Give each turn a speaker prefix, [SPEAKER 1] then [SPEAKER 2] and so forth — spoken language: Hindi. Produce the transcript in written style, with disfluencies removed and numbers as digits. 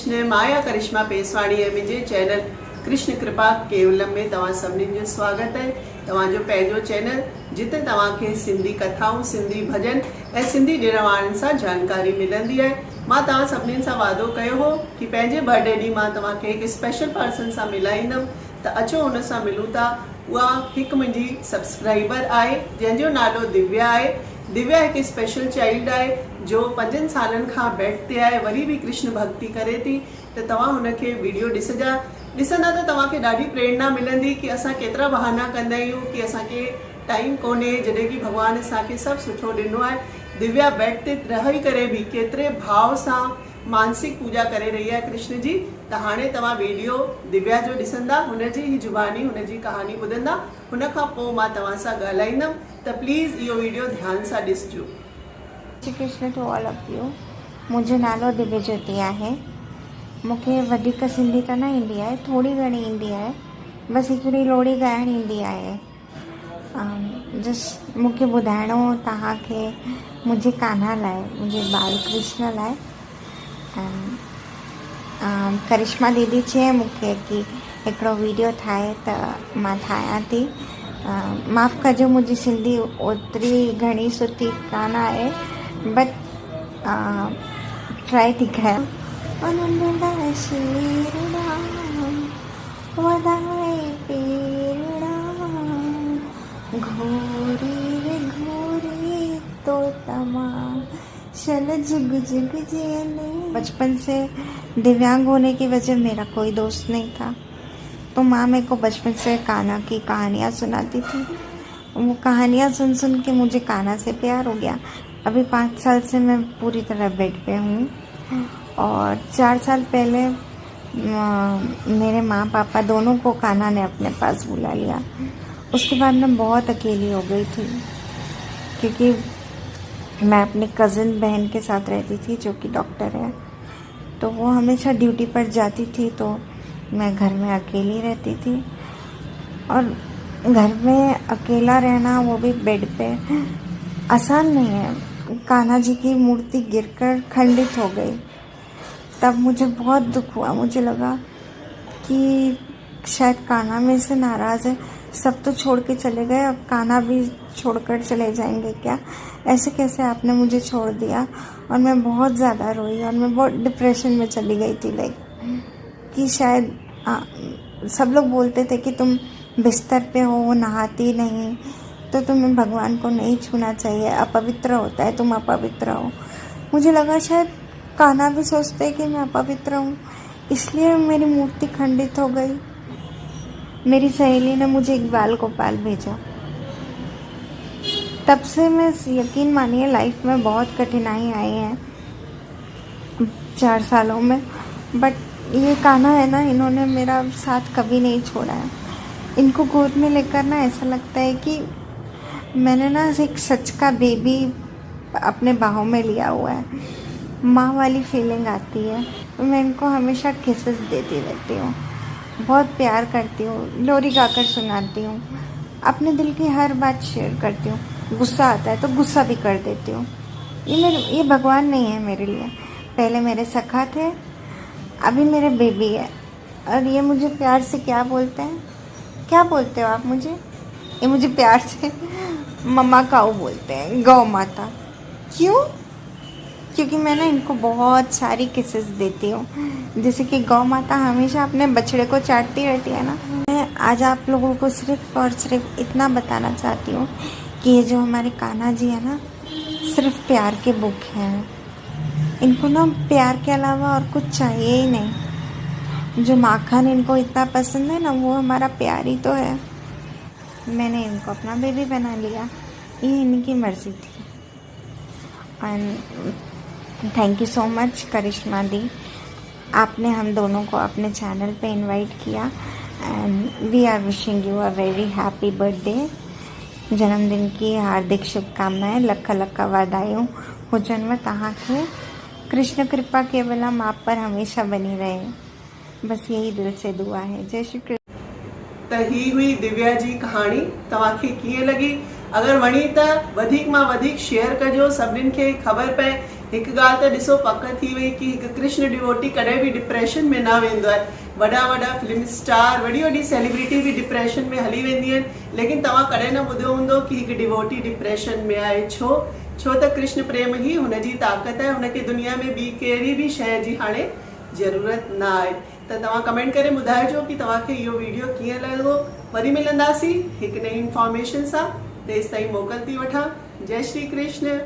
[SPEAKER 1] कृष्ण माया करिश्मा पेसवाणी है मुझे चैनल कृष्ण कृपा केवलम में तव्हां सभिनीनि जो स्वागत है। तव्हांजो पंहिंजो चैनल जिते तव्हांखे सिंधी कथाऊं, सिंधी भजन ऐं सिंधी ॾिण वारनि सां जानकारी मिलंदी है। मां तव्हां सभिनीनि सां वादो कयो हो कि पंहिंजे बर्थडे ॾींहुं मां तव्हांखे हिकु स्पेशल पर्सन सां मिलाईंदमि, त अचो हुन सां मिलूं था। उहा हिकु मुंहिंजी सब्सक्राइबर आहे जंहिंजो नालो दिव्या आहे। दिव्या एक स्पेशल चाइल्ड है जो 5 सालन खां बेड ते आहे, वरी भी कृष्ण भक्ति करे थी। तो तव्हां हुनखे वीडियो ॾिसंदा तो तव्हांखे ॾाढी प्रेरणा मिलंदी कि असां केतिरा बहाना कंदा आहियूं कि असांखे टाइम कोन्हे, जॾहिं कि भगवान असांखे सभु सुठो ॾिनो आहे। दिव्या बेड ते रही करे भी केतिरे भाव सां मानसिक पूजा करे रही है कृष्ण जी। तो हाणे तव्हां वीडियो दिव्या जो ॾिसंदा, हुनजी ही जुबानी हुनजी कहानी ॿुधंदा, हुन खां पोइ मां तव्हां सां ॻाल्हाईंदमि। त प्लीज़ इहो वीडियो ध्यान सां ॾिसजो।
[SPEAKER 2] Shri Krishna to all of you. मुंहिंजो नालो दिव्य ज्योति आहे। मूंखे वधीक सिंधी त न ईंदी आहे, थोरी घणी ईंदी आहे, बसि हिकिड़ी लोड़ी ॻाइणु ईंदी आहे। जस्ट मूंखे ॿुधाइणो हो तव्हांखे मुंहिंजे कान्हा लाइ, मुंहिंजे बाल कृष्ण लाइ। करिश्मा दीदी चई मूंखे कि हिकिड़ो वीडियो ठाहे, त मां ठाहियां थी। माफ़ कजो, मुंहिंजी सिंधी ओतिरी घणी सुठी कान आहे, बट ट्राई थी कयां। घोरी घोरी तो शल जुग जुग जियने। बचपन से दिव्यांग होने की वजह मेरा कोई दोस्त नहीं था, तो माँ मेरे को बचपन से कान्हा की कहानियाँ सुनाती थी। वो कहानियाँ सुन सुन के मुझे कान्हा से प्यार हो गया। अभी 5 साल से मैं पूरी तरह बेड पे हूँ, और 4 साल पहले मेरे माँ पापा दोनों को कान्हा ने अपने पास बुला लिया। उसके बाद मैं बहुत अकेली हो गई थी, क्योंकि मैं अपने कज़न बहन के साथ रहती थी जो कि डॉक्टर है। तो वो हमेशा ड्यूटी पर जाती थी, तो मैं घर में अकेली रहती थी। और घर में अकेला रहना, वो भी बेड पे, आसान नहीं है। कान्हा जी की मूर्ति गिरकर खंडित हो गई, तब मुझे बहुत दुख हुआ। मुझे लगा कि शायद कान्हा मेरे से नाराज़ है, सब तो छोड़ के चले गए, अब कान्हा भी छोड़कर चले जाएंगे क्या? ऐसे कैसे आपने मुझे छोड़ दिया? और मैं बहुत ज़्यादा रोई, और मैं बहुत डिप्रेशन में चली गई थी। लाइक कि शायद सब लोग बोलते थे कि तुम बिस्तर पे हो, नहाती नहीं, तो तुम्हें भगवान को नहीं छूना चाहिए, अपवित्र होता है, तुम अपवित्र हो। मुझे लगा शायद कान्हा भी सोचते हैं कि मैं अपवित्र हूँ, इसलिए मेरी मूर्ति खंडित हो गई। मेरी सहेली ने मुझे इकबाल गोपाल भेजा। तब से मैं, यकीन मानिए, लाइफ में बहुत कठिनाई आई है 4 सालों में, बट ये कान्हा है ना, इन्होंने मेरा साथ कभी नहीं छोड़ा है। इनको गोद में लेकर ना ऐसा लगता है कि मैंने ना एक सच का बेबी अपने बाहों में लिया हुआ है। माँ वाली फीलिंग आती है। मैं इनको हमेशा किसेस देती रहती हूँ, बहुत प्यार करती हूँ, लोरी गाकर सुनाती हूँ, अपने दिल की हर बात शेयर करती हूँ। गुस्सा आता है तो गुस्सा भी कर देती हूँ। ये भगवान नहीं है मेरे लिए। पहले मेरे सखा थे, अभी मेरे बेबी है। और ये मुझे प्यार से क्या बोलते हैं? क्या बोलते हो आप मुझे? ये मुझे प्यार से मम्मा काऊ बोलते हैं, गौ माता। क्यों? क्योंकि मैं ना इनको बहुत सारी किसेस देती हूँ, जैसे कि गौ माता हमेशा अपने बछड़े को चाटती रहती है ना। मैं आज आप लोगों को सिर्फ और सिर्फ इतना बताना चाहती हूँ कि ये जो हमारे कान्हा जी है ना, सिर्फ प्यार के भूखे हैं। इनको ना प्यार के अलावा और कुछ चाहिए ही नहीं। जो माखन इनको इतना पसंद है ना, वो हमारा प्यार ही तो है। मैंने इनको अपना बेबी बना लिया, ये इनकी मर्जी थी। And thank you so much Karishma दी, आपने हम दोनों को अपने चैनल पे इनवाइट किया। And we are wishing you a very happy birthday. जन्मदिन की हार्दिक शुभकामनाएं, लख लख वाधायूं हुजनव तव्हांखे। कृष्ण कृपा केवलम आप पर हमेशा बनी रहे, बस यही दिल से दुआ है। जय श्री कृष्ण।
[SPEAKER 1] त ही हुई दिव्या जी कहानी। तव्हांखे कीअं लगी? अगर वणी त वधीक मां वधीक शेयर कजो, सभिनीनि खे ख़बर पए हिकु ॻाल्हि त ॾिसो पक थी वई कि हिकु कृष्ण डिवोटी कॾहिं बि डिप्रेशन में न वेंदो आहे। वॾा वॾा फिल्म स्टार, वॾी वॾी सेलिब्रिटी बि डिप्रेशन में हली वेंदियूं आहिनि, लेकिन तव्हां कॾहिं न ॿुधो हूंदो कि हिकु डिवोटी डिप्रेशन में आहे। छो त कृष्ण प्रेम ई हुनजी ताक़त आहे, हुनखे दुनिया में ॿी कहिड़ी बि शइ जी हाणे ज़रूरत न आहे। त तव्हां कमेंट करे ॿुधाइजो कि तव्हांखे इहो वीडियो कीअं लॻो। वरी मिलंदासीं हिकु नई इंफॉर्मेशन सां। तेसि ताईं मोकल थी वठां। जय श्री कृष्ण।